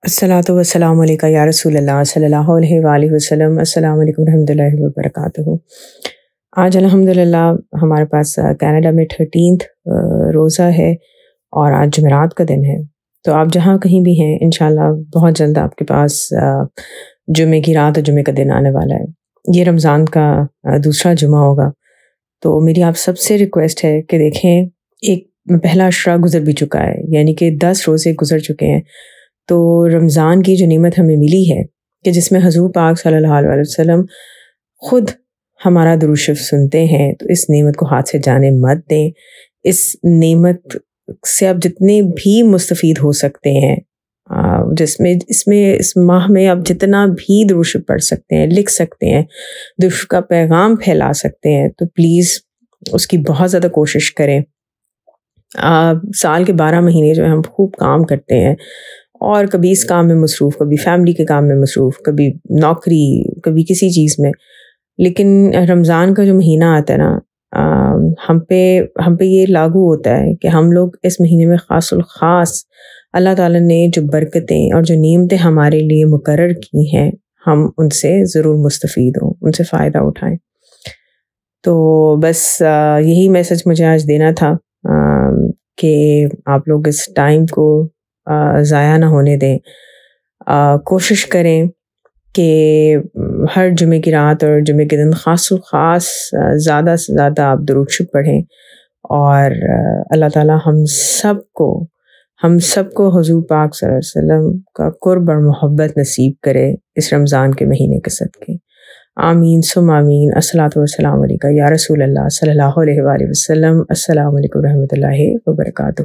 الصلاۃ والسلام علیکہ یا رسول اللہ صلی اللہ علیہ وآلہ وسلم۔ السلام علیکم ورحمۃ اللہ وبرکاتہ۔ آج الحمدللہ ہمارے پاس کینیڈا میں 13 روزہ ہے اور آج جمعرات کا دن ہے، تو آپ جہاں کہیں بھی ہیں انشاءاللہ بہت جلد آپ کے پاس جمعے کی رات اور جمعے کا دن آنے والا ہے۔ یہ رمضان کا دوسرا جمعہ ہوگا، تو میری آپ سب سے ریکویسٹ ہے کہ دیکھیں ایک پہلا عشرہ گزر بھی چکا ہے، یعنی کہ 10 روزے گزر چکے ہیں، تو رمضان کی جو نعمت ہمیں ملی ہے کہ جس میں حضور پاک صلی اللہ علیہ وسلم خود ہمارا درود شریف سنتے ہیں، تو اس نعمت کو ہاتھ سے جانے مت دیں۔ اس نعمت سے آپ جتنے بھی مستفید ہو سکتے ہیں، اس ماہ میں آپ جتنا بھی درود شریف پڑھ سکتے ہیں، لکھ سکتے ہیں، درود شریف کا پیغام پھیلا سکتے ہیں، تو پلیز اس کی بہت زیادہ کوشش کریں۔ سال کے 12 مہینے جو ہے ہم خوب کام کرتے ہیں، اور کبھی اس کام میں مصروف، کبھی فیملی کے کام میں مصروف، کبھی نوکری، کبھی کسی چیز میں، لیکن رمضان کا جو مہینہ آتا ہے نا، ہم پہ یہ لاگو ہوتا ہے کہ ہم لوگ اس مہینے میں خاص الخاص اللہ تعالیٰ نے جو برکتیں اور جو نعمتیں ہمارے لیے مقرر کی ہیں، ہم ان سے ضرور مستفید ہوں، ان سے فائدہ اٹھائیں۔ تو بس یہی میسج مجھے آج دینا تھا کہ آپ لوگ اس ٹائم کو ضائع نہ ہونے دیں۔ کوشش کریں کہ ہر جمعے کی رات اور جمعے کے دن خاص زیادہ سے زیادہ آپ درود شریف پڑھیں، اور اللہ تعالیٰ ہم سب کو حضور پاک صلی اللہ علیہ وسلم کا قرب اور محبت نصیب کرے اس رمضان کے مہینے کے صدقے۔ آمین ثم آمین۔ الصلاۃ والسلام علیکہ یا رسول اللہ صلی اللہ علیہ وآلہ وسلم۔ السلام علیکم ورحمۃ اللہ وبرکاتہ۔